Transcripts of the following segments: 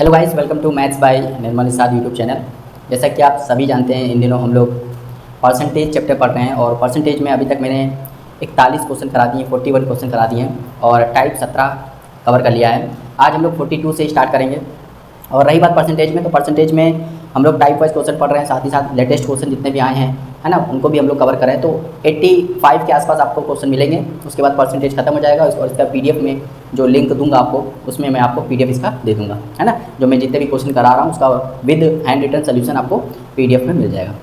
Hello guys, welcome to maths by Nirmal Nishad YouTube channel. जैसा कि आप सभी जानते हैं, इन दिनों हम लोग परसेंटेज चैप्टर पढ़ रहे हैं और परसेंटेज में अभी तक मैंने 41 क्वेश्चन करा दिए, 41 क्वेश्चन करा दिए हैं और टाइप 17 कवर कर लिया है। आज हम लोग 42 से स्टार्ट करेंगे। और रही बात परसेंटेज में, तो परसेंटेज में हम लोग टाइप वाइज क्वेश्चन पढ़ रहे हैं, साथ ही साथ लेटेस्ट क्वेश्चन जितने भी आए हैं, है ना, उनको भी हम लोग कवर करें। तो 85 के आसपास आपको क्वेश्चन मिलेंगे। उसके बाद परसेंटेज खत्म हो जाएगा और इसका पीडीएफ में जो लिंक दूंगा आपको, उसमें मैं आपको पीडीएफ इसका दे दूंगा, है ना। जो मैं जितने भी क्वेश्चन करा रहा हूँ उसका विद हैंड रिटन सोल्यूशन आपको पीडीएफ में मिल जाएगा।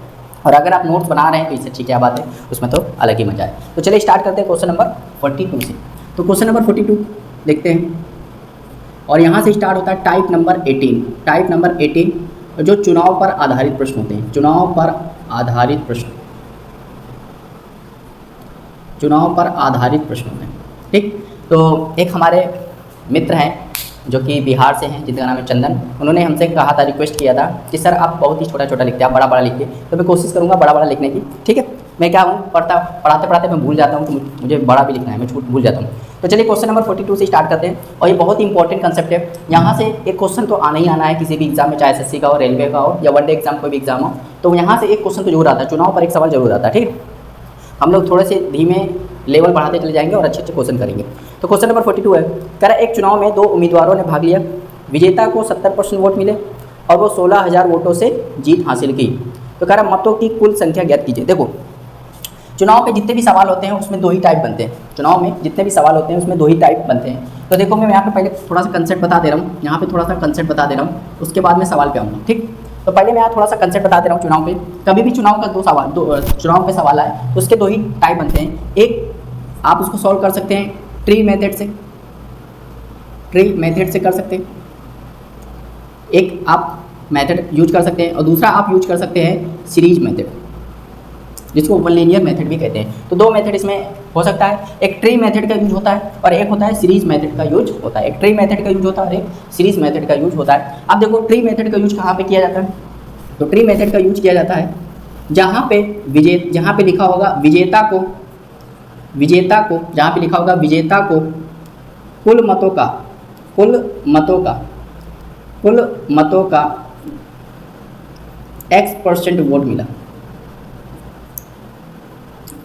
और अगर आप नोट्स बना रहे हैं तो इससे अच्छी क्या बात है, उसमें तो अलग ही मजा है। तो चलिए स्टार्ट करते हैं क्वेश्चन नंबर 42 से। तो क्वेश्चन नंबर 42 देखते हैं और यहाँ से स्टार्ट होता है टाइप नंबर 18। टाइप नंबर 18 जो चुनाव पर आधारित प्रश्न होते हैं, चुनाव पर आधारित प्रश्न, चुनाव पर आधारित प्रश्न होते हैं। ठीक, तो एक हमारे मित्र हैं जो कि बिहार से हैं, जिनका नाम है चंदन। उन्होंने हमसे कहा था, रिक्वेस्ट किया था कि सर आप बहुत ही छोटा छोटा लिखते हैं, आप बड़ा बड़ा लिखिए। तो मैं कोशिश करूँगा बड़ा बड़ा लिखने की। ठीक है, मैं क्या हूँ, पढ़ाते पढ़ाते मैं भूल जाता हूँ, तो मुझे बड़ा भी लिखना है, मैं भूल जाता हूँ। तो चलिए क्वेश्चन नंबर 42 से स्टार्ट करते हैं। और ये बहुत ही इंपॉर्टेंट कंसेप्ट है। यहाँ से एक क्वेश्चन तो आना ही आना है किसी भी एग्जाम में, चाहे एसएससी का हो, रेलवे का हो या वनडे एग्जाम कोई भी एग्जाम हो, तो यहाँ से एक क्वेश्चन तो जरूर आता है, चुनाव पर एक सवाल जरूर आता है। ठीक, हम लोग थोड़े से धीमे लेवल बढ़ाते चले जाएंगे और अच्छे अच्छे क्वेश्चन करेंगे। तो क्वेश्चन नंबर 42 है, कह रहा है एक चुनाव में 2 उम्मीदवारों ने भाग लिया, विजेता को 70% वोट मिले और वो 16,000 वोटों से जीत हासिल की। तो कह रहा मतों की कुल संख्या ज्ञात कीजिए। देखो, चुनाव में जितने भी सवाल होते हैं उसमें 2 ही टाइप बनते हैं। चुनाव में जितने भी सवाल होते हैं उसमें 2 ही टाइप बनते हैं। तो देखो, मैं यहाँ पे पहले थोड़ा सा कंसेप्ट बता दे रहा हूँ, यहाँ पे थोड़ा सा कंसेप्ट बता दे रहा हूँ, उसके बाद मैं सवाल पे आऊँगा। ठीक, तो पहले मैं यहाँ थोड़ा सा कंसेप्ट बता दे रहा हूँ। चुनाव पे कभी भी चुनाव का चुनाव पे सवाल आए तो उसके 2 ही टाइप बनते हैं। एक आप उसको सॉल्व कर सकते हैं ट्री मेथड से, ट्री मेथड से कर सकते हैं, एक आप मेथड यूज कर सकते हैं, और दूसरा आप यूज कर सकते हैं सीरीज मेथड, जिसको लीनियर मेथड भी कहते हैं। तो 2 मेथड इसमें हो सकता है, एक ट्री मेथड का यूज होता है और एक होता है सीरीज मेथड का यूज होता है। एक ट्री मेथड का यूज होता है और एक सीरीज मेथड का यूज होता है। अब देखो, ट्री मेथड का यूज कहाँ पे किया जाता है? तो ट्री मेथड का यूज किया जाता है जहाँ पे लिखा होगा विजेता को, जहाँ पे लिखा होगा विजेता को कुल मतों का X% वोट मिला।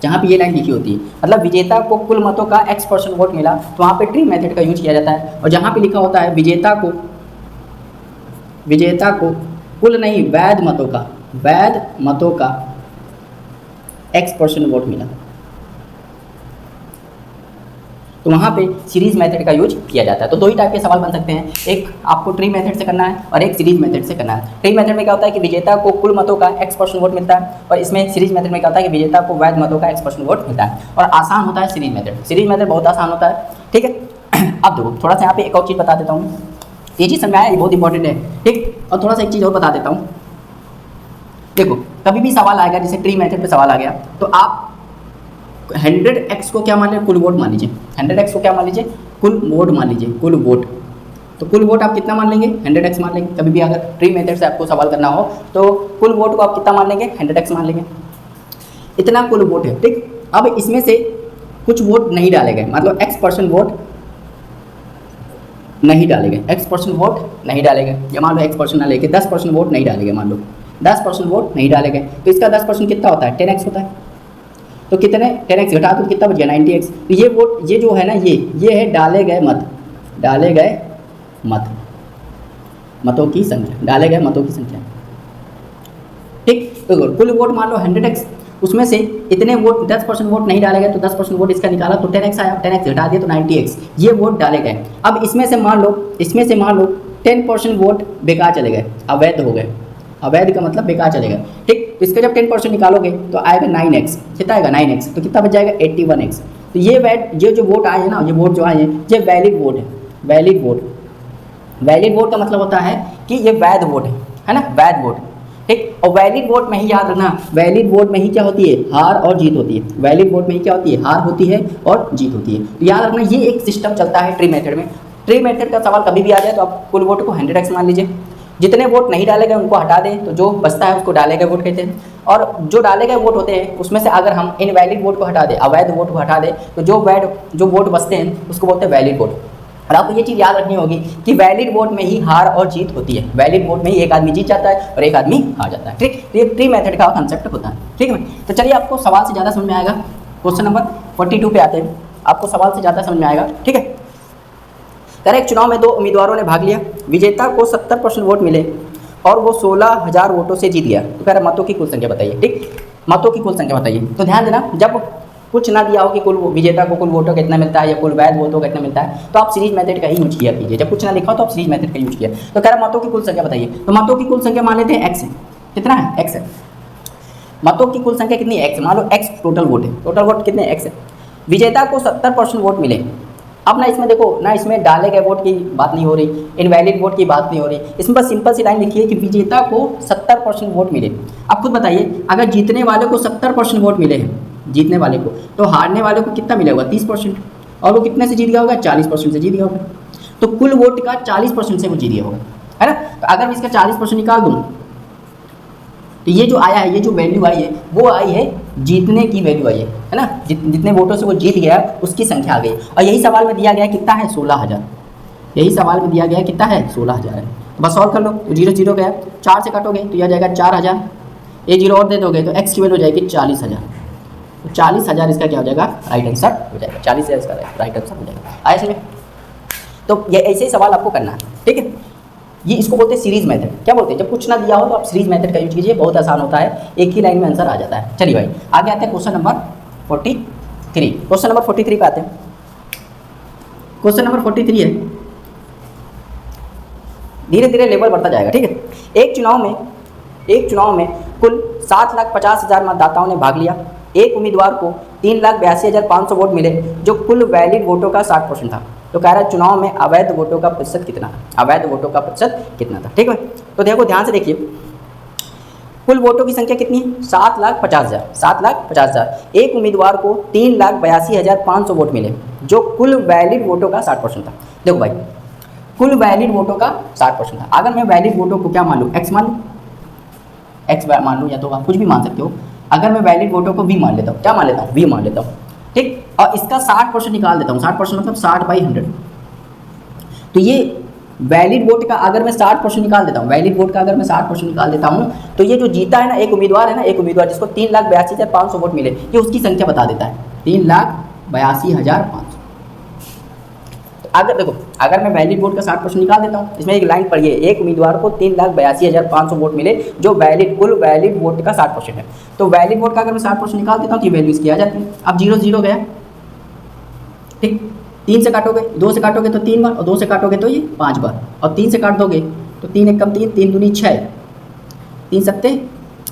जहाँ पे ये लाइन लिखी होती है, मतलब विजेता को कुल मतों का X% वोट मिला, तो वहाँ पे ट्री मेथड का यूज किया जाता है। और जहाँ पे लिखा होता है विजेता को कुल नहीं, वैध मतों का X% वोट मिला, तो वहाँ पे सीरीज मेथड का यूज किया जाता है। तो 2 ही टाइप के सवाल बन सकते हैं, एक आपको ट्री मेथड से करना है और एक सीरीज मेथड से करना है। ट्री मेथड में क्या होता है कि विजेता को कुल मतों का X% वोट मिलता है, और इसमें सीरीज मेथड में क्या होता है कि विजेता को वैध मतों का X% वोट मिलता है। और आसान होता है सीरीज मेथड, सीरीज मेथड बहुत आसान होता है। ठीक है, अब देखो थोड़ा सा यहाँ पे एक और चीज़ बता देता हूँ, ये चीज़ समझ में आया, ये बहुत इंपॉर्टेंट है। ठीक, और थोड़ा सा एक चीज़ और बता देता हूँ। देखो, कभी भी सवाल आएगा, जैसे ट्री मेथड पे सवाल आ गया, तो आप 100x को क्या मान लीजिए, कुल वोट मान लीजिए। 100x को क्या मान लीजिए, कुल वोट मान लीजिए, कुल वोट। तो कुल वोट आप कितना मान लेंगे, 100x मान लेंगे। कभी भी अगर ट्री मेथड से आपको सवाल करना हो तो कुल वोट को आप कितना मान लेंगे, 100x मान लेंगे। इतना कुल वोट है। ठीक, अब इसमें से कुछ वोट नहीं डाले गए, मतलब X% वोट नहीं डाले गए, X% वोट नहीं डाले गए, या मान लो X% ना लेके 10% वोट नहीं डाले गए, मान लो 10% वोट नहीं डाले गए, तो इसका 10% कितना होता है, 10x होता है। तो कितने 10x घटा तो कितना बच गया, 90x। तो ये वोट, ये जो है ना, ये है डाले गए मतों की संख्या, डाले गए मतों की संख्या। ठीक, तो कुल वोट मान लो 100x, उसमें से इतने वोट 10% वोट नहीं डाले गए, तो 10% वोट इसका निकाला तो 10x आया, 10x घटा दिया तो 90x, ये वोट डाले गए। अब इसमें से मान लो 10% वोट बेकार चले गए, अवैध हो गए। अवैध का मतलब बेकार चले गए। ठीक, तो इसका जब 10% निकालोगे तो आएगा 9x, कितना आएगा 9x, तो कितना बच जाएगा 81x। तो ये जो वोट आए हैं ना, ये वोट जो आए हैं, ये वैलिड वोट है। वैलिड वोट का मतलब होता है कि ये वैध वोट है ना, वैध वोट। ठीक, और वैलिड वोट में ही याद रखना, वैलिड वोट में ही क्या होती है, हार और जीत होती है। वैलिड वोट में ही क्या होती है, हार होती है और जीत होती है। तो याद रखना, ये एक सिस्टम चलता है ट्री मेथड में। ट्री मेथड का सवाल कभी भी आ जाए तो आप कुल वोट को 100x मान लीजिए, जितने वोट नहीं डाले गए उनको हटा दें, तो जो बचता है उसको डाले गए वोट कहते हैं। और जो डाले गए वोट होते हैं उसमें से अगर हम इनवैलिड वोट को हटा दें, अवैध वोट को हटा दें, तो जो वोट बचते हैं उसको बोलते हैं वैलिड वोट। और आपको ये चीज़ याद रखनी होगी कि वैलिड वोट में ही हार और जीत होती है। वैलिड वोट में ही एक आदमी जीत जाता है और एक आदमी हार जाता है। ठीक, तो ये ट्री मेथड का कंसेप्ट होता है। ठीक है भाई, तो चलिए आपको सवाल से ज़्यादा समझ में आएगा। क्वेश्चन नंबर 42 पे आते हैं, आपको सवाल से ज़्यादा समझ में आएगा। ठीक है, कह रहे एक चुनाव में 2 उम्मीदवारों ने भाग लिया, विजेता को 70% वोट मिले और वो 16,000 वोटों से जीत गया। तो कह रहा मतों की कुल संख्या बताइए। ठीक, मतों की कुल संख्या बताइए। तो ध्यान देना, जब कुछ ना दिया हो कि कुल विजेता को कुल वोटों कितना मिलता है या कुल वैध वोटों कितना मिलता है, तो आप सीरीज मेथड का ही यूज किया कीजिए। जब कुछ ना लिखा हो तो आप सीरीज मेथड का यूज किया। तो कह रहा मतों की कुल संख्या बताइए। तो मतों की कुल संख्या मान लेते हैं एक्स है। कितना है? एक्स है। मतों की कुल संख्या कितनी है? एक्स। मान लो एक्स टोटल वोट है। टोटल वोट कितने? एक्स है। विजेता को 70% वोट मिले। अब ना इसमें देखो ना, इसमें डाले गए वोट की बात नहीं हो रही, इनवैलिड वोट की बात नहीं हो रही, इसमें बस सिंपल सी लाइन लिखी है कि विजेता को 70% वोट मिले। अब खुद बताइए, अगर जीतने वाले को 70% वोट मिले हैं, जीतने वाले को, तो हारने वाले को कितना मिला होगा? 30%। और वो कितने से जीत गया होगा? 40% से जीत गया होगा। तो कुल वोट का 40% से वो जीत गया होगा, है ना। तो अगर मैं इसका 40% निकाल दूँ तो ये जो आया है, ये जो वैल्यू आई है, वो आई है जीतने की वैल्यू आई है ना। जितने वोटों से वो जीत गया उसकी संख्या आ गई। और यही सवाल में दिया गया कितना है? 16,000। यही सवाल में दिया गया कितना है? 16,000 है। तो बस सॉल्व कर लो। तो 0 0 गया, 4 से काटोगे तो यह जाएगा 4,000, ये 0 और दे दोगे तो एक्स की वैल्यू हो जाएगी 40,000। तो 40,000 इसका क्या हो जाएगा? राइट आंसर हो जाएगा। 40,000 इसका राइट आंसर हो जाएगा। आया समझ? तो ये ऐसे ही सवाल आपको करना है। ठीक है, ये इसको बोलते हैं सीरीज मेथड। क्या बोलते हैं? जब कुछ ना दिया हो तो आप सीरीज मेथड का यूज कीजिए, बहुत आसान होता है, एक ही लाइन में आंसर आ जाता है। चलिए भाई आगे आते हैं क्वेश्चन नंबर 43। क्वेश्चन नंबर 43 पे आते हैं। क्वेश्चन नंबर 43 है, धीरे धीरे लेवल बढ़ता जाएगा। ठीक है, एक चुनाव में कुल 7,50,000 मतदाताओं ने भाग लिया। एक उम्मीदवार को 3,82,500 वोट मिले जो कुल वैलिड वोटों का 60% था। तो कह रहा है चुनाव में अवैध वोटों का प्रतिशत कितना था? अवैध वोटों का प्रतिशत कितना था? ठीक है, तो देखो ध्यान से देखिए, कुल वोटों की संख्या कितनी है? 7,50,000। 7,50,000। एक उम्मीदवार को 3,82,500 वोट मिले जो कुल वैलिड वोटों का 60% था। देखो भाई, कुल वैलिड वोटों का 60% था। अगर मैं वैलिड वोटों को क्या मान लूँ? एक्स मान लूँ, एक्स मान लूँ, या तो आप कुछ भी मान सकते हो। अगर मैं वैलिड वोटों को वी मान लेता हूँ, क्या मान लेता हूँ? वी मान लेता हूँ। ठीक, और इसका 60% निकाल देता हूँ। 60% मतलब 60/100। तो ये वैलिड वोट का अगर मैं 60% निकाल देता हूँ, वैलिड वोट का अगर मैं 60% निकाल देता हूँ, तो ये जो जीता है ना, एक उम्मीदवार है ना, एक उम्मीदवार जिसको 3,82,500 वोट मिले, ये उसकी संख्या बता देता है 3,82,500। अगर देखो, अगर मैं वैलिड वोट का 60% निकाल देता हूँ, इसमें एक लाइन पढ़िए, एक उम्मीदवार को 3,82,500 वोट मिले जो कुल वैलिड वोट का 60% है। तो वैलिड वोट का अगर मैं 60% निकाल देता हूँ तो ये वैल्यू इसकी आ जाती है। अब 0 0 गया। ठीक, 3 से काटोगे, 2 से काटोगे तो 3 बार, और 2 से काटोगे तो ये 5 बार, और 3 से काट दोगे तो 3 1 कम 3, 3 दूनी 6, 3 सत्ते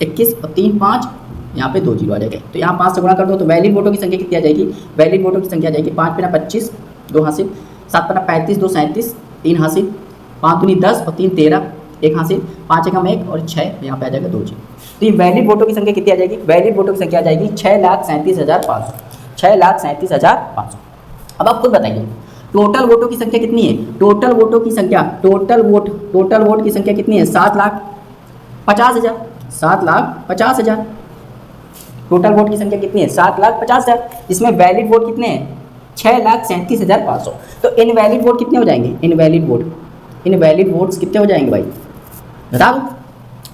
21 और 3 5, यहाँ पे 2 0 आ जाएगा। तो यहाँ 5 से गुणा कर दो तो वैलिड वोटों की संख्या कितनी आ जाएगी? वैलिड वोटों की संख्या आ जाएगी 5 × 25, 2 हासिल, 7 × 35, 2 37, 3 हासिल, 5 दूनी 10 और 3 13, 1 हासिल, 5 एकम 1 और 6, यहाँ पे आ जाएगा 2 0। तो ये वैलिड वोटों की संख्या कितनी आ जाएगी? वैलिड वोटों की संख्या आ जाएगी 6,37,500। 6,37,500। अब आप खुद बताइए टोटल वोटों की संख्या कितनी है? टोटल वोटों की संख्या, टोटल वोट की संख्या कितनी है? 7,50,000। 7,50,000। टोटल वोट की संख्या कितनी है? 7,50,000। इसमें वैलिड वोट कितने हैं? 6,37,500। तो इनवैलिड वोट कितने हो जाएंगे? इनवैलिड वोट्स कितने हो जाएंगे भाई? बता दो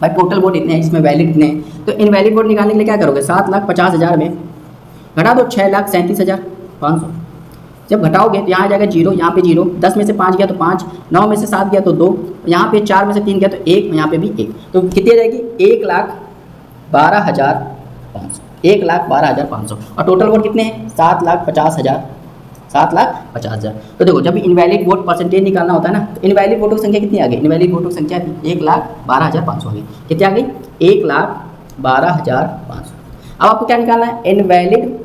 भाई, टोटल वोट इतने हैं, इसमें वैलिड कितने हैं? तो इनवैलिड वोट निकालने के लिए क्या करोगे? 7,50,000 में घटा दो 6,37,500। जब घटाओगे तो यहाँ आ जाएगा 0, यहाँ पे 0, 10 में से 5 गया तो 5, 9 में से 7 गया तो 2, यहाँ पे 4 में से 3 गया तो 1, यहाँ पे भी 1। तो कितनी आ जाएगी? 1,12,500। 1,12,500। और टोटल वोट कितने हैं? 7,50,000। 7,50,000। तो देखो, जब इनवैलिड वोट परसेंटेज निकालना होता है ना, तो इनवैलिड वोटों की संख्या कितनी आ गई? इनवैलिड वोटों की संख्या 1,12,500 आ गई। कितनी आ गई? 1,12,500। अब आपको क्या निकालना है? इनवैलिड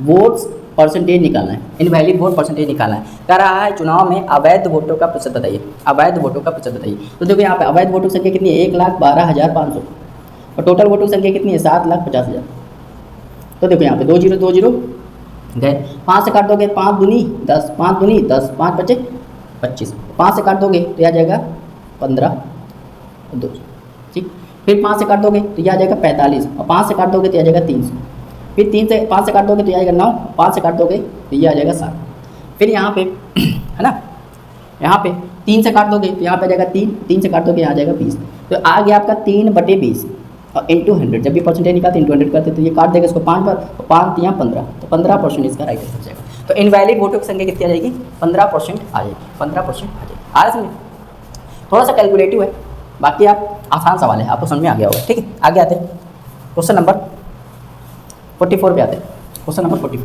वोट्स परसेंटेज निकालना है। इनवैलिड वोट परसेंटेज निकालना है। कह रहा है चुनाव में अवैध वोटों का प्रतिशत बताइए। अवैध वोटों का प्रतिशत बताइए। तो देखो यहाँ पे अवैध वोटों की संख्या कितनी है? 1,12,500। और टोटल वोटों की संख्या कितनी है? 7,50,000। तो देखो यहाँ पे 2 0 2 0 गए। 5 से काट दोगे 5 दूनी 10, 5 दूनी 10, 5 बचे 25। 5 से काट दोगे तो यह आ जाएगा 15 और 2। ठीक, फिर 5 से काट दोगे तो यह आ जाएगा 45, और 5 से काट दोगे तो यह आ जाएगा 300। फिर 5 से काट दोगे तो यह आ जाएगा 9, 5 से काट दोगे तो यह आ जाएगा 7। फिर यहाँ पे है ना, यहाँ पे 3 से काट दोगे तो यहाँ पे आ जाएगा 3, 3 से काट दोगे यहाँ आ जाएगा 20, तो आ गया आपका 3/20 और इंटू 100। जब भी परसेंटेज निकालते इंटू 100 करते तो ये काट देगा इसको 5 बार, तो 5 या 15, तो 15% इसका राइट आंसर जाएगा। तो इनवैलिड वोटों की संख्या कितनी आ जाएगी? 15% आ जाएगी, 15% आ जाएगी। आ रहा समझ? थोड़ा सा कैलकुलेटिव है, बाकी आप आसान सवाल है, आपको समझ में आ गया होगा। ठीक है, आगे आते हैं क्वेश्चन नंबर 44 पे आते हैं। क्वेश्चन नंबर 44,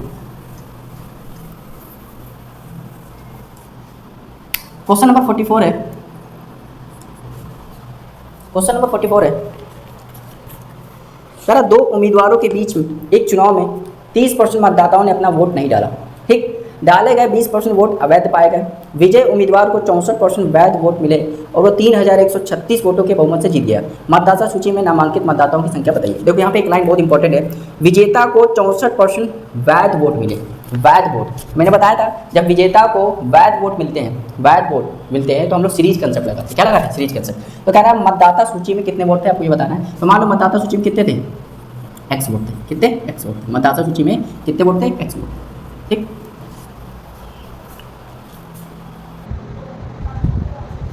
क्वेश्चन नंबर 44 है, क्वेश्चन नंबर 44 है, सर 2 उम्मीदवारों के बीच में एक चुनाव में 30% मतदाताओं ने अपना वोट नहीं डाला। ठीक, डाले गए 20% वोट अवैध पाए गए। विजय उम्मीदवार को 64% वैध वोट मिले और वो 3136 वोटों के बहुमत से जीत गया। मतदाता सूची में नामांकित मतदाताओं की संख्या बताइए। देखो यहाँ पे एक लाइन बहुत इंपॉर्टेंट है, विजेता को 64% वैध वोट मिले। वैध वोट मैंने बताया था, जब विजेता को वैध वोट मिलते हैं, वैध वोट मिलते हैं तो हम लोग सीरीज कंसेप्ट लगाते हैं। क्या लगाते हैं? Series concept. तो कह रहा है मतदाता सूची में कितने वोट थे आपको ये बताना है। तो मान लो मतदाता सूची में कितने थे? एक्स वोट थे। कितने? X vote. मतदाता सूची में कितने वोट थे? X vote. ठीक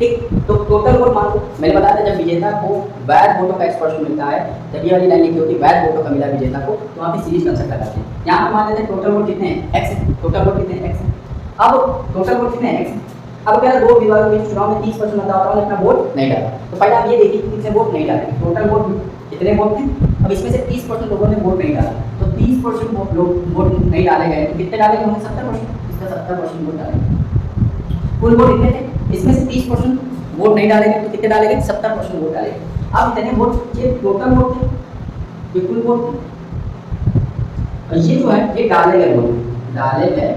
ठीक, तो टोटल वोट मान लो मैंने बताया था, जब विजेता को वैध वोटों का 1% मिलता है, जब ये वाली लाइन लिखी होती है वैध वोटों का मिला विजेता को, तो वहाँ पे सीरीज कंसेप्ट लगाते हैं। यहाँ पे मान लेते हैं टोटल वोट कितने हैं? एक्स है। टोटल वोट कितने हैं? एक्स है। अब टोटल वोट कितने हैं? एक्स है। अब कह रहा 2 उम्मीदवारों के चुनाव में 30% मतदाताओं ने अपना वोट नहीं डाला। तो पहले आप ये देखिए कि कितने वोट नहीं डाले। टोटल वोट कितने वोट थे? अब इसमें से 30% लोगों ने वोट नहीं डाला, तो 30% लोग वोट नहीं डाले गए, तो कितने डाले गए होंगे? 70%। इसका 70% वोट डाले। कुल वोट कितने थे? इसमें से 30% वोट नहीं डाले गए, तो कितने डाले गए? 70% वोट डाले गए। अब इतने वोट, ये टोटल वोट थे, ये कुल वोट थे, और ये जो है ये डाले गए वोट, डाले गए।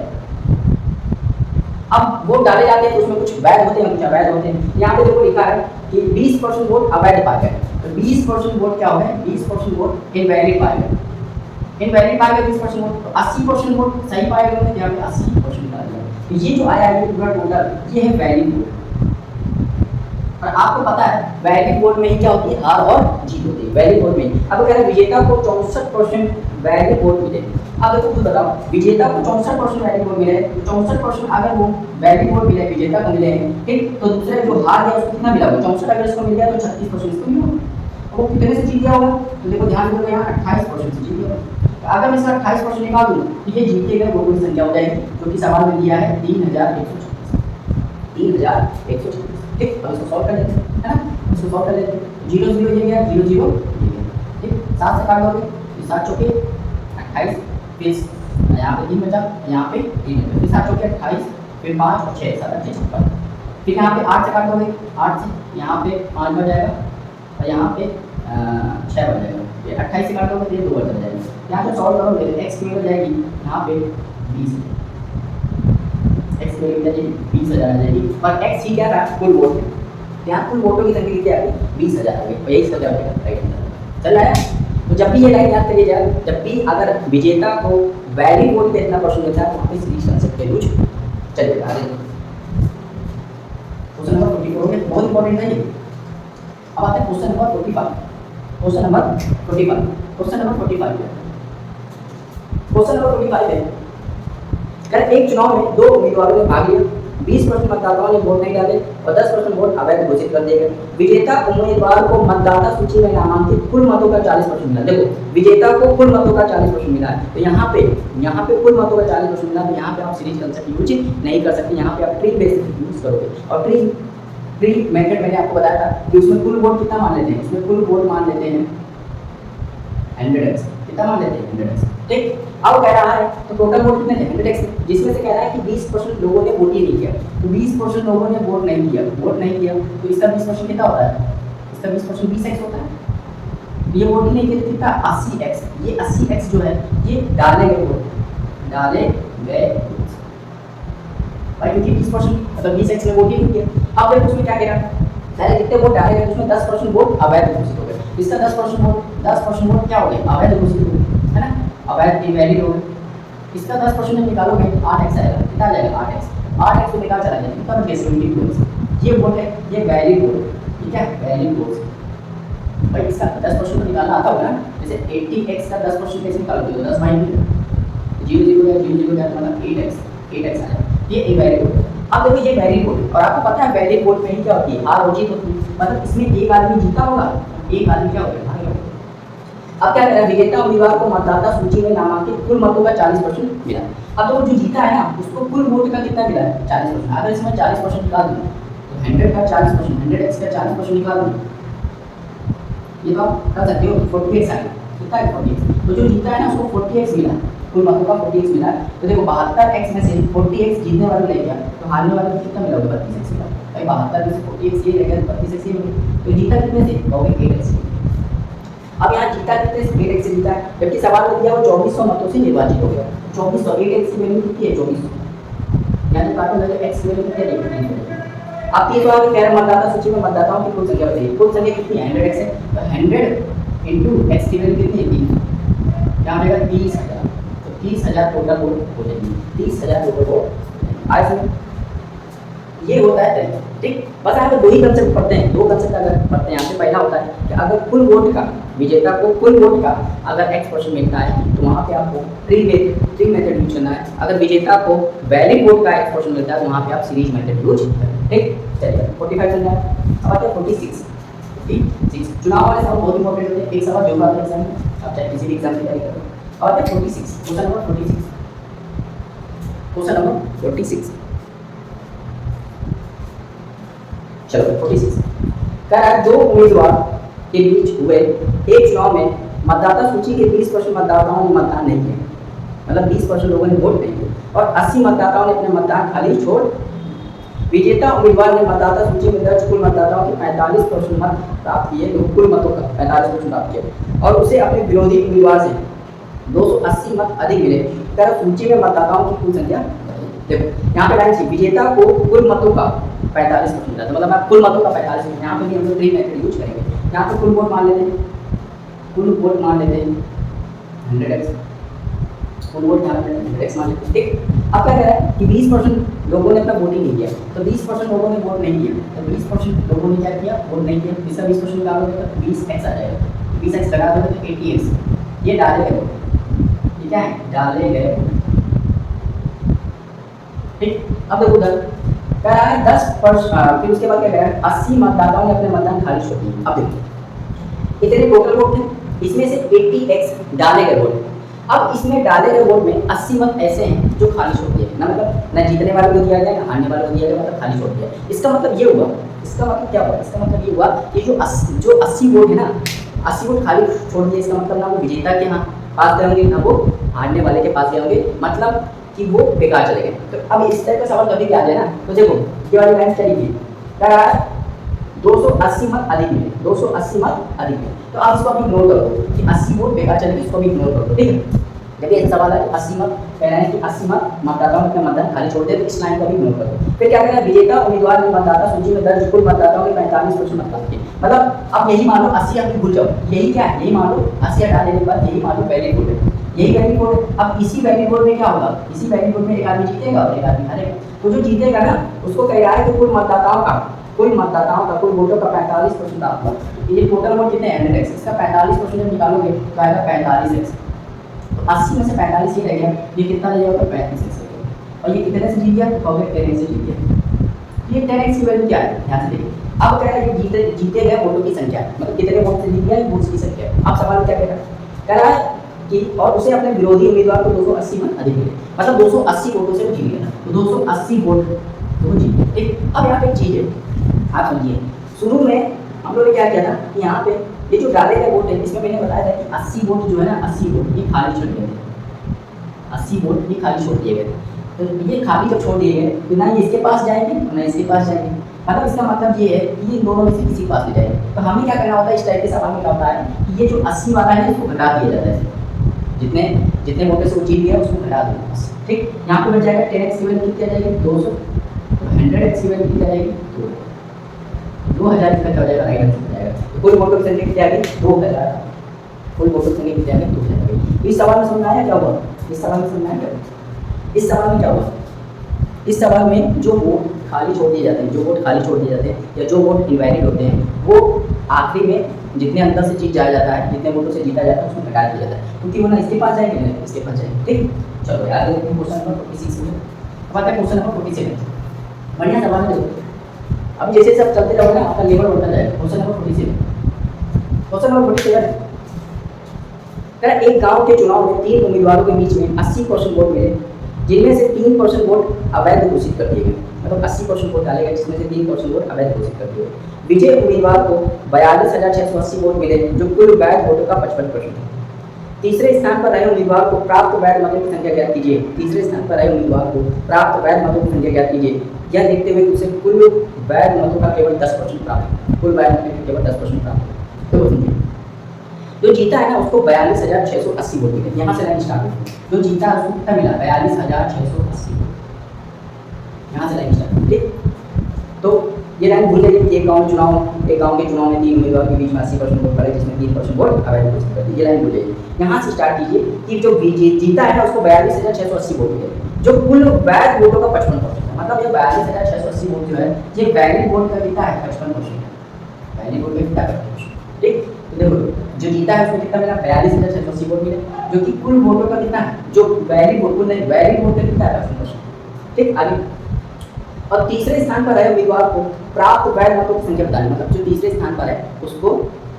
अब वोट डाले जाते हैं तो उसमें कुछ वैध होते हैं, कुछ अवैध होते हैं। यहाँ पे देखो लिखा है कि 20% वोट अवैध पाए गए, तो 20% वोट क्या हो गए? 20% वोट इनवैलिड पाए गए। इनवैलिड पाए गए 20% वोट, तो 80% वोट सही पाए गए होंगे, यहाँ पे 80% डाल दिया। तो ये जो आया है पूरा टोटल, ये है वैलिड वोट। और आपको पता है वैलिड वोट में ही क्या होती है? हार और जीत होती है वैलिड वोट में। अब कह रहे हैं विजेता को 64% वैलिड वोट मिले। अब देखो खुद बताओ, विजेता को 64% वैलिड वोट मिले, 64% अगर वो वैलिड वोट मिले विजेता को मिले, ठीक, तो दूसरे जो हार गया उसको कितना मिला? 64 अगर इसको मिल गया तो 36% इसको मिला। वो कितने से जीत गया होगा? तो देखो ध्यान दो, यहाँ 28% से जीत गया। तो अगर मैं इसका 28% निकाल दूँ तो ये जीते गए वोटों की संख्या हो जाएगी, जो कि सवाल में दिया है 3136। 3136। ठीक, अब इसको सॉल्व कर लेते हैं, है ना? इसको सॉल्व कर लेते हैं। 0 0 ये गया, 0 0 ये गया। ठीक, 7 से काट दोगे, 7 चौके 28, फिर यहाँ पे 3 बचा, यहाँ पे 3 बचा, फिर 7 चौके 28, फिर 5 और 6 7 6 56। फिर यहाँ पे 8 से काट दोगे, 8 से यहाँ पे 5 बच जाएगा और यहाँ पे 6 बच जाएगा। ये 28 से काट दोगे तो ये 2 बच जाएगा। यहाँ पे सॉल्व करोगे तो x की वैल्यू हो जाएगी यहाँ पे 20, x की वैल्यू 20,000 आ जाएगी। और x ही क्या था? कुल वोट है। यहाँ कुल वोटों की संख्या कितनी आ गई? 20,000 आ गई, और यही इसका जवाब है, राइट आंसर। चल रहा है? तो जब भी ये लाइन याद करिए जाए, जब भी अगर विजेता को वैलिड वोट पे इतना परसेंट मिलता है तो वहाँ पे सीरीज कंसेप्ट के यूज चलेगा। क्वेश्चन नंबर 44 में बहुत इंपॉर्टेंट है ये। अब आते हैं question number 45। Question number 45, question number 45 है। क्वेश्चन नंबर 45 है, कल एक चुनाव में 2 उम्मीदवारों ने भाग लिया, 20% मतदाताओं ने वोट नहीं डाले और 10% वोट अवैध घोषित कर दिए गए। विजेता उम्मीदवार को मतदाता सूची में नामांकित कुल मतों का 40% मिला। देखो विजेता को कुल मतों का 40% मिला है, तो यहाँ पे कुल मतों का 40% मिला, तो यहाँ पे आप सीरीज कंसेप्ट यूज नहीं कर सकते, यहाँ पे आप ट्री बेस्ड यूज करोगे। और ट्री मेथड मैंने आपको बताया था कि उसमें कुल वोट कितना मान लेते हैं? उसमें कुल वोट मान लेते हैं 100x। कितना मान लेते हैं? 100x। ठीक, अब कह रहा है तो टोटल वोट कितने थे? 100x, जिसमें से कह रहा है कि 20% लोगों ने वोट ही नहीं किया। तो 20% लोगों ने वोट नहीं किया, तो इसका 20% कितना होता है? इसका 20% 20x होता है। ये वोट ही नहीं किया तो कितना? 80x। ये 80x जो है ये डाले गए वोट, डाले गए भाई, क्योंकि 20% मतलब 20x ने वोट ही नहीं किया। अब देखो उसमें क्या कह रहा है, पहले कितने वोट डाले गए, उसमें 10% वोट अवैध घोषित हो गए। इसका 10% वोट क्या हो गए? अवैध घोषित हो गए, है ना? अवैध इनवैलिड हो गए। इसका 10% निकालोगे 8x आएगा। कितना आ जाएगा? 8x को निकाल चला जाएगा, कितना बचे? 72। ये वोट है, ये वैलिड वोट है, ठीक है? वैलिड वोट भाई, इसका 10% निकालना आता होगा ना। जैसे 80x का 10% कैसे निकालोगे? तो 10 माइनस 0 0 0 0 मतलब 8x आएगा। ये एक वैलिड वोट है। अब देखो ये वैलिड वोट है और आपको पता है वैलिड वोट में ही क्या होती है, हार और जीत होती है। मतलब इसमें एक आदमी जीता होगा, एक आदमी क्या होगा, हारेगा। अब क्या करें, विजेता उम्मीदवार को मतदाता सूची में नामांकित कुल मतों का 40% मिला। अब तो जो जीता है ना उसको कुल वोट का कितना मिला है, 40%। अगर इसमें 40% निकाल दूं तो 100 का 40%, 100x का 40% निकाल दूं, ये तो आप कर सकते हो, 40x आएगा। कितना है 40x, तो जो जीता है ना उसको 40x मिला, कुल मतों का 40x मिला। तो देखो 72x में से 40x जीतने वाले ले गया तो हारने वाले को कितना मिला होगा, 32x मिला। भाई 72 में से 40x ये ले गया, 32x ये मिला। तो जीता कितने से, कहोगे 8x। अब यहाँ जीता कितने से, 8x से जीता है, जबकि सवाल में दिया वो 2400 मतों से निर्वाचित हो गया। 2400, 8x की वैल्यू कितनी है, 2400। यानी काटो लगे x की वैल्यू कितनी है। अब ये सवाल कह रहा है मतदाता सूची में मतदाताओं की कुल संख्या बताइए। कुल संख्या कितनी है, 100x है, तो 100 इंटू x की वैल्यू कितनी है, 3। यहाँ आएगा 30,000। तो 30,000 टोटल वोट हो जाएगी, 30,000 टोटल वोट आए समझ। ये होता है तरीका, ठीक। बस यहाँ पे दो ही कंसेप्ट पढ़ते हैं, दो कंसेप्ट अगर पढ़ते हैं। यहाँ पे पहला होता है कि अगर कुल वोट का, विजेता को कुल वोट का अगर x% मिलता है तो वहाँ पे आपको ट्री मेथड यूज करना है। अगर विजेता को वैलिड वोट का x% मिलता है तो वहाँ पे आप सीरीज मेथड यूज करें, ठीक। चलिए 45 चल जाए। अब आते हैं 46। चुनाव वाले सवाल बहुत इंपॉर्टेंट होते हैं, एक सवाल जो आता है एग्जाम में, आप चाहे किसी भी एग्जाम की तैयारी करो। अब आते हैं 46, क्वेश्चन नंबर 46, क्वेश्चन नंबर 46। चलो 46 कह रहा है, दो उम्मीदवार के बीच हुए एक चुनाव में मतदाता सूची के 20% मतदाताओं ने मतदान नहीं किया, मतलब 20% लोगों ने वोट नहीं किया और 80 मतदाताओं ने अपने मतदान खाली छोड़। विजेता उम्मीदवार ने मतदाता सूची में दर्ज कुल मतदाताओं के 45% मत प्राप्त किए, कुल मतों का 45% प्राप्त किया और उसे अपने विरोधी उम्मीदवार से 280 मत अधिक मिले। तरह सूची में मतदाताओं की कुल संख्या देखो, यहाँ पे लाइन सी, विजेता को कुल मतों का 45% मिला, तो मतलब आप कुल मतों का 45%, यहाँ पे भी हम लोग ट्री मेथड यूज करेंगे। यहाँ पे कुल वोट मान लेते हैं, कुल वोट मान लेते हैं 100x, कुल वोट यहाँ पे 100x मान लेते हैं, ठीक। अब क्या कह रहा है कि 20% लोगों ने अपना वोटिंग नहीं किया, तो 20% लोगों ने वोट नहीं किया, तो 20% लोगों ने क्या किया, वोट नहीं किया। इसका 20% निकालोगे तो 20x आ जाएगा, 20x लगा दोगे तो 80x। ये डाले गए, ये क्या है, डाले गए, ठीक। अब देखो उधर कह रहा है 10%, फिर उसके बाद क्या कह रहा है, 80 मतदाताओं ने अपने मतदान खारिज कर दिए। अब देखो इतने टोटल वोट हैं, इसमें से 80x डाले गए वोट। अब इसमें डाले गए वोट में 80 मत ऐसे हैं जो खाली छोड़ दिए ना, मतलब ना जीतने वाले को दिया गया ना हारने वाले को दिया गया, मतलब खाली छोड़ दिया। इसका मतलब ये हुआ, इसका मतलब क्या हुआ, इसका मतलब ये हुआ कि जो 80 वोट है ना, 80 वोट खाली छोड़ दिए, इसका मतलब ना वो विजेता के यहाँ पास गए होंगे ना वो हारने वाले के पास गए होंगे, मतलब कि वो बेकार चले गए। तो अब इस टाइप का सवाल कभी भी आ जाए ना, तो देखो ये वाली लाइन क्या लिखी क्या रहा है, 280 मत अधिक मिले, 280 मत अधिक मिले। तो आप इसको अभी इग्नोर करो कि 80 वोट बेकार चले गए, इसको भी इग्नोर करो, ठीक है। जब ये सवाल है 80 मत कह रहे हैं कि 80 मत मतदाताओं ने अपना मतदान खाली छोड़ दिया, तो इस लाइन को भी इग्नोर करो। फिर क्या कह रहा है, विजेता उम्मीदवार ने मतदाता सूची में दर्ज कुल मतदाताओं के 45% मतदान किए। मतलब अब यही मान लो 80 आप भूल जाओ, यही क्या है, यही मान लो 80 हटा देने के बाद यही मान लो वैलिड वोट है, यही वैलिड वोट है। अब इसी वैलिड वोट में क्या होगा, इसी वैलिड वोट में एक आदमी जीतेगा और एक आदमी हारेगा। तो जो जीतेगा ना उसको कह रहा है कि कुल मतदाताओं का कुल वोटों का 45% आपका, ये टोटल वोट कितने 100x, इसका 45% जब निकालोगे तो आएगा 45x। तो 80 में से 45 ये रह गया, ये कितना रह जाएगा, 35x। और ये कितने से जीत गया, तो 10x से जीत गया। ये 10x की वैल्यू क्या है, ध्यान से देखिए। अब कह रहा है जीते गए वोटों की संख्या, मतलब कितने वोट से जीत गया, वोट्स की संख्या। अब सवाल क्या कह रहा है कि और उसे अपने विरोधी उम्मीदवार को 280 मत अधिक मिले, मतलब 280 वोटों से वो जीत गया, तो 280 वोट तो वो जीत गया, ठीक। अब यहाँ पे एक चीज़ है, आप समझिए, शुरू में हम लोगों ने क्या किया था कि यहाँ पे ये जो डाले गए वोट है, इसमें मैंने बताया था कि 80 वोट जो है ना, 80 वोट ये खाली छोड़ दिए थे, 80 वोट ये खाली छोड़ दिए गए थे। तो ये खाली जब छोड़ दिए गए तो ना ये इसके पास जाएंगे ना इसके पास जाएंगे, मतलब इसका मतलब ये है कि ये दोनों में से किसी के पास नहीं जाएंगे। तो हमें क्या करना होता है, इस टाइप के सवाल में क्या होता है कि ये जो 80 वाला है इसको घटा दिया जाता है, जितने वोटों से वो जीत गया उसको घटा दो बस, ठीक। यहाँ पे बच जाएगा 10x की वैल्यू कितनी आ जाएगी, 200, तो 100x की वैल्यू कितनी आ जाएगी, 2000 इसका क्या हो जाएगा, राइट आंसर हो जाएगा। तो कुल वोटों की संख्या कितनी आ गई, 2000, कुल वोटों की संख्या कितनी आ गई, 2000। इस सवाल में समझ आया क्या हुआ, इस सवाल में समझ आया क्या, इस सवाल में क्या हुआ, इस सवाल में जो वोट खाली छोड़ दिए जाते हैं, जो वोट खाली छोड़ दिए जाते हैं या जो वोट इनवैलिड होते हैं, वो आखिरी में जितने अंदर से जीत जाया जाता है, जितने वोटों से जीता जाता है उसको घटा दिया जाता है, क्योंकि वो ना इसके पास जाएंगे ना इसके पास जाएंगे, ठीक। चलो यार देखते हैं क्वेश्चन नंबर 46 में। अब आता है क्वेश्चन नंबर 47। बढ़िया सवाल है। अब जैसे सब चलते जाओगे ना आपका लेवल बढ़ता जाएगा। Question number 47। क्वेश्चन नंबर 47 तेरा एक गांव के चुनाव में 3 उम्मीदवारों के बीच में 80% वोट मिले, जिनमें से 3% वोट अवैध घोषित कर दिए गए। मतलब 80% वोट डाले गए, जिसमें से 3% वोट अवैध घोषित कर दिए गए। विजय उम्मीदवार को 42,680 वोट मिले, जो कुल वैध वोटों का 55% है। तीसरे स्थान पर रहे उम्मीदवार को प्राप्त वैध मतों की संख्या ज्ञात कीजिए। तीसरे स्थान पर रहे उम्मीदवार को प्राप्त वैध मतों की संख्या ज्ञात कीजिए। यह देखते हुए कि उसे कुल वैध मतों का केवल 10% प्राप्त है। कुल वैध मतों का केवल 10% प्राप्त है। तो समझिए, जो जीता है ना उसको 42,680 वोट मिले। यहाँ से लाइन स्टार्ट होती है। जो जीता है उसको कितना मिला? 42,680 वोट। यहाँ से लाइन स्टार्ट। ठीक, तो ये लाइन भूल जाइए कि एक गांव के चुनाव में 3 उम्मीदवार के बीच में 80% वोट पड़े, जिसमें 3% वोट अवैध घोषित कर दिए। ये लाइन भूल जाइए। यहाँ से स्टार्ट कीजिए कि जो जीता है ना उसको 42,680 वोट मिले, जो कुल वैध वोटों का 55% है। मतलब ये 42,680 वोट जो है ये वैलिड वोट का कितना है? 55%। वैलिड वोट का कितना है? 55%। ठीक, तो देखो जो जीता है उसको कितना मिला? 42,680 वोट मिले, जो कि कुल वोटों का कितना है? जो वैलिड वोट नहीं, वैलिड वोट का कितना है? 55%। ठीक, आगे। और तीसरे स्थान पर रहे उम्मीदवार को प्राप्त वैध मतों की संख्या बतानी। मतलब जो तीसरे स्थान पर है उसको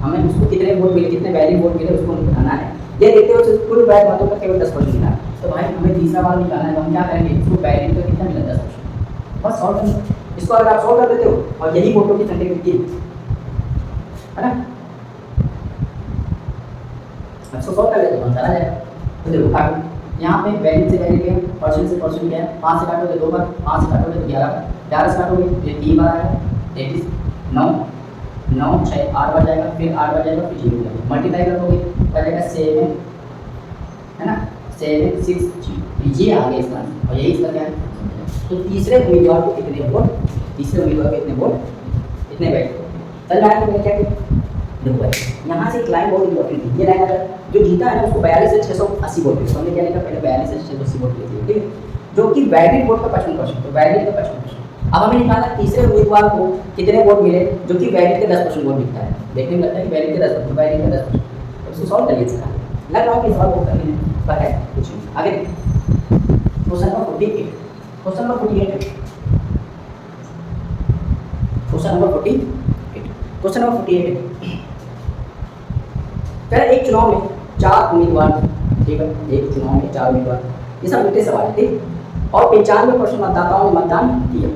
हमें उसको कितने वोट मिले, कितने वैलिड वोट मिले उसको हमें बताना है। ये देखते हुए कुल वैध मतों का केवल 10% मिला। तो भाई हमें तीसरा वाला निकालना है, तो हम क्या करेंगे? इसको वैलिड का कितना मिला? 10%। बस सॉल्व करना। इसको अगर आप सॉल्व कर देते हो और यही वोटों की संख्या कितनी है ना, इसको सॉल्व कर लेते हो चला जाएगा। तो देखो काटो, यहाँ पे वैलिड से वैलिड गया, परसेंट से परसेंट गया। 5 से काटोगे 2 बार, 5 से काटोगे तो 11 बार, 11 से काटोगे ये 3 बार आएगा, 33 9 9 6 8 बार जाएगा, फिर 8 बार जाएगा, फिर 0 जाएगा। मल्टीप्लाई करोगे क्या जाएगा? 7 है ना, 7 6 0। ये आ गया इसका आंसर। और यही इसका क्या है? तो तीसरे उम्मीदवार को कितने वोट, तीसरे उम्मीदवार को कितने वोट, कितने वैलिड वोट। चल रहा है। तो मैंने क्या किया? देखो भाई यहाँ से एक लाइन बहुत इंपॉर्टेंट है। ये लाइन अगर जो जीता है ना उसको 42,680 वोट मिले। हमने क्या लिखा? पहले 42,680 वोट मिले, ठीक है, जो कि वैलिड वोट का 55%। तो वैलिड का 55%। अब हमें निकालना तीसरे उम्मीदवार को कितने वोट मिले, जो कि वैलिड के 10% वोट दिखता है। देखने में लगता है कि वैलिड के 10%, वैलिड का 10%। तो इसको सॉल्व करिए। इसका लग रहा है कि सवाल बहुत करने पर है कुछ नहीं। आगे question number 48। Question number 48 question number 48 question number 48 पहले एक चुनाव में 4 उम्मीदवार थे। ठीक है, एक चुनाव में 4 उम्मीदवार, ये सब उल्टे सवाल है। ठीक, और 95% मतदाताओं ने मतदान किया।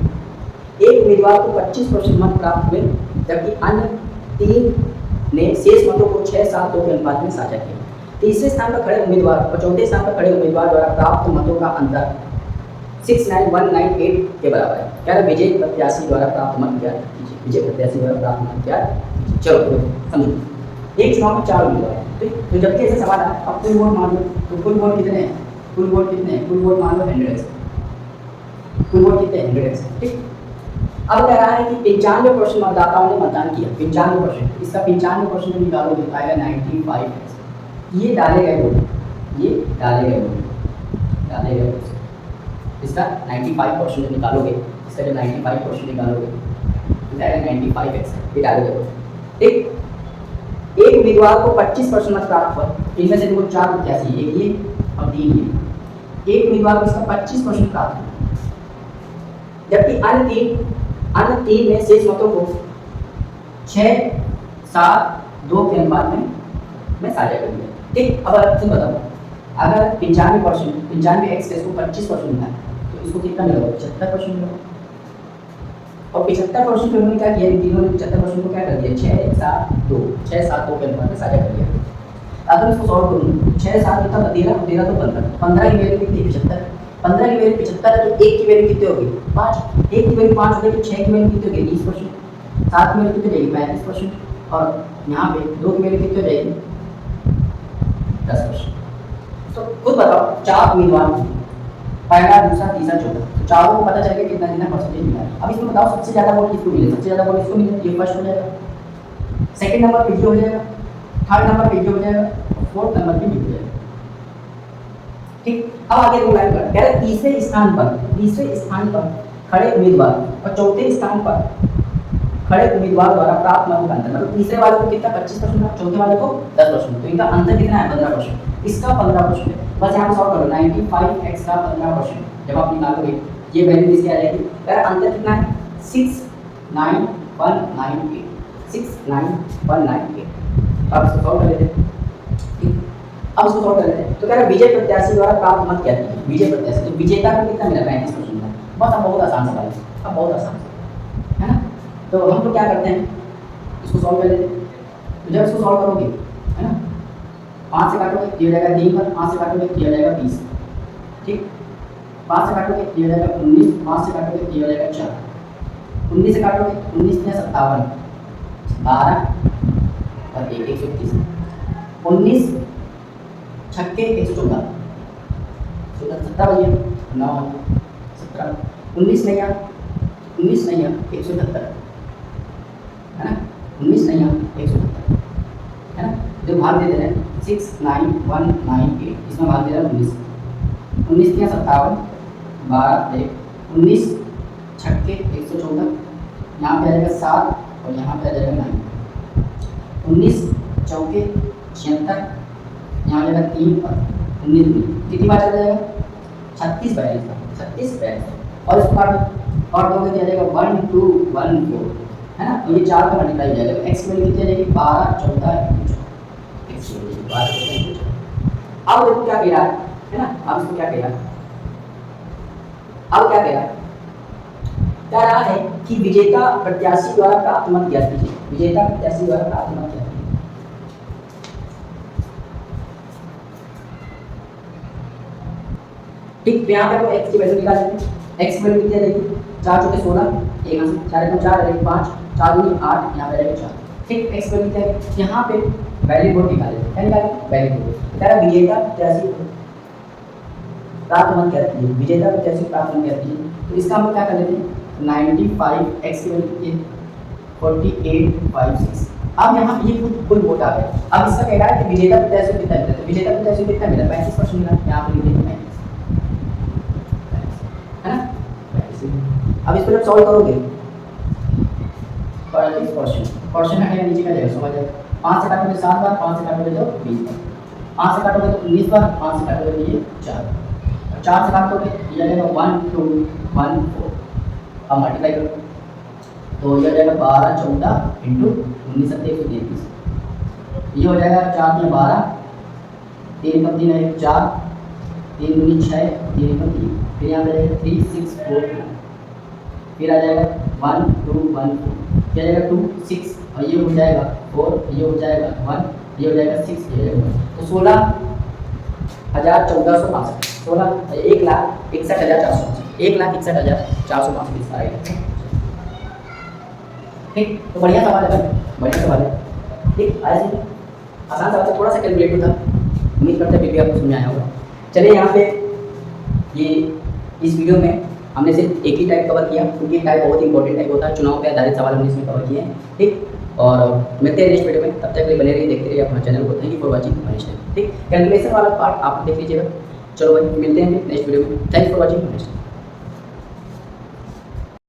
एक उम्मीदवार को 25% मत प्राप्त हुए, जबकि अन्य 3 ने शेष मतों को 6-7-2 के अनुपात में साझा किया। तीसरे स्थान पर खड़े उम्मीदवार और चौथे स्थान पर खड़े उम्मीदवार द्वारा प्राप्त मतों का अंतर 69198 के बराबर है। क्या है? विजय प्रत्याशी द्वारा प्राप्त मत ज्ञात कीजिए। विजय प्रत्याशी द्वारा प्राप्त मत ज्ञात कीजिए। चलो समझो, एक चुनाव में 4 उम्मीदवार हैं। ठीक, तो जबकि ऐसे सवाल है, अब कुल वोट मान लो, तो कुल वोट कितने हैं? कुल वोट कितने हैं? कुल वोट मान लो 100 है। कुल वोट कितने? 100 है। ठीक, अब कह रहा है कि 95% मतदाताओं ने मतदान किया। 95%, इसका 95% निकालोगे तो आएगा 95। ये डाले गए वोट, ये डाले गए वोट, डाले गए वोट, इसका 95% निकालोगे, इसका जब 95% निकालोगे तो आएगा 95x। ये डाले गए वोट। ठीक, एक उम्मीदवार को 25% मत प्राप्त हुआ। इनमें से देखो 4 प्रत्याशी, एक ये और 3 ये। एक उम्मीदवार को इसका 25% प्राप्त हुआ, जबकि अन्य तीन ने शेष मतों को 6-7-2 के अनुपात में साझा कर दिया। ठीक, अब तुम बताओ, अगर 95x इसको 25% मिला तो इसको कितना मिला? 75% मिला। और 75% उन्होंने क्या किया? तीनों ने 75% को क्या कर दिया? 6-7-2 के अनुपात में साझा कर दिया। अगर इसको सॉल्व करूँ, 6-7 कितना? 13, 13 तो 15, 15 की वैल्यू कितनी? 75। 15 की वैल्यू 75 है, तो 1 की वैल्यू कितनी होगी? 5। 1 की वैल्यू 5 हो गई, तो 6 की वैल्यू कितनी होगी? 20%। 7 की वैल्यू कितनी जाएगी? 35%। और यहाँ पे 2 की वैल्यू कितनी हो जाएगी? 10%। तो खुद बताओ, 4 उम्मीदवार, पहला, दूसरा, तीसरा, चौथा, तो चारों को पता चल गया कितना कितना परसेंटेज मिला है। अब इसमें बताओ सबसे ज़्यादा वोट किसको मिले? सबसे ज़्यादा वोट इसको मिले, ये फर्स्ट हो जाएगा। सेकंड नंबर पे ये हो जाएगा, थर्ड नंबर पे ये हो जाएगा, फोर्थ नंबर पे ये हो जाएगा। ठीक, अब आगे रूल लाइन कर, कह रहे तीसरे स्थान पर खड़े उम्मीदवार और चौथे स्थान पर खड़े उम्मीदवार द्वारा प्राप्त मतों का अंतर, मतलब तीसरे वाले को कितना? 25%, चौथे वाले को 10%, तो इनका अंतर कितना है? 15%। इसका 15% है। बस यहाँ पे सॉल्व करो, 95x का 15% जब आप निकालोगे ये वैल्यू किसकी आ जाएगी, अगर अंतर कितना है 69198, 69198। अब इसको सॉल्व कर लेते हैं, अब इसको सॉल्व कर लेते हैं। तो कह रहा है विजय प्रत्याशी द्वारा प्राप्त मत क्या थी, विजय प्रत्याशी, तो विजेता को कितना मिला 35% मिला। बहुत आसान सवाल है, अब बहुत आसान है ना। तो हम तो क्या करते हैं, इसको सॉल्व कर लेते हैं। तो जब इसको सॉल्व करोगे है ना, 5 से काटोगे ये हो जाएगा 3 पर, 5 से काटोगे ये हो जाएगा 20, ठीक। 5 से काटोगे ये हो जाएगा 19, 5 से काटोगे ये हो जाएगा 4, 19 से काटोगे 19 में 57, 12 और 1 130, 19 छक्के 114, 17 बजे 9 17, 19 नहीं 177 है ना, 19 नहीं 177 है ना। जो भाग दे रहे हैं 69198, इसमें भाग दे रहा है 19, 19 में 57, 12 19 छक्के 114, यहाँ पे आ जाएगा 7 और यहाँ पे आ जाएगा 9, 19 चौके 76, यहाँ आ जाएगा 3 पर 19 कितनी बार चला जाएगा 36 42 और इसको काट दोगे तो आ जाएगा 1214 है ना। तो ये 4 का मल्टीप्लाई हो जाएगा, तो एक्स वैल्यू कितनी आ जाएगी 12 14 एक्स वैल्यू 12 14। अब देखो क्या कह रहा है ना, अब इसको क्या कह रहा है, अब क्या कह रहा है कि विजेता प्रत्याशी द्वारा प्राप्त मत ज्ञात कीजिए, विजेता प्रत्याशी द्वारा प्राप्त मत ज्ञात कीजिए। ठीक, तो यहाँ पे आपको x की वैल्यू निकाल लेते हैं। x की वैल्यू कितनी है देखिए, 4 चौके 16, एक यहाँ से 4 1 4 1 5, 4 दूनी 8, यहाँ पे रहेगा 4, ठीक। x की वैल्यू क्या है, यहाँ पे वैल्यू बोर्ड निकाल लेते हैं, क्या निकालें वैल्यू बोर्ड। कह रहा विजेता प्रत्याशी प्राप्त मत ज्ञात कीजिए, विजेता प्रत्याशी प्राप्त मत ज्ञात कीजिए। तो इसका हम क्या कर लेते हैं, 95 x की वैल्यू कितनी है 4856। अब यहाँ ये कुल वोट आ गया। अब इसका कह रहा है कि विजेता प्रत्याशी कितना मिला, तो विजेता प्रत्याशी कितना मिला 35% मिला, यहाँ पे लिख देंगे 35 है ना। अब इसको जब सॉल्व करोगे 35% हटेगा नीचे का जाएगा, समझ जाएगा। 5 से काटोगे 7 बार, 5 से काटोगे तो 20 बार, 5 से काटोगे तो 19 बार, 5 से काटोगे तो ये 4, 4 से काटोगे ये आ जाएगा 1214। अब मल्टीप्लाई करो तो ये हो जाएगा 12 14 इंटू 19 133, ये हो जाएगा 4 में 12, 3 कम 3 है 4, 3 दूनी 6, 3 कम 3, फिर यहाँ पे जाएगा 3 6 4, फिर आ जाएगा 1 2 1 4, क्या जाएगा 2 6 और ये हो जाएगा 4, ये हो जाएगा 1, ये हो जाएगा 6, ये हो जाएगा 1। तो 16,1465, 1,61,465, 1,61,465 इसका राइट। ठीक, तो बढ़िया सवाल है भाई, बढ़िया सवाल है। ठीक, ऐसे आसान सवाल था, थोड़ा सा कैलकुलेटिव था, उम्मीद करते हैं फिर भी आपको समझ आया होगा। चलिए यहाँ पे ये इस वीडियो में हमने सिर्फ एक ही टाइप कवर किया, क्योंकि टाइप बहुत इंपॉर्टेंट टाइप होता है, चुनाव पे आधारित सवाल हमने इसमें कवर किए हैं। ठीक, और मिलते हैं नेक्स्ट वीडियो में, तब तक के लिए बने रहिए, देखते रहिए अपना चैनल को। Thank you for watching my channel. ठीक, कैलकुलेशन वाला पार्ट आप देख लीजिएगा। चलो भाई मिलते हैं नेक्स्ट वीडियो में, थैंक यू फॉर वॉचिंग।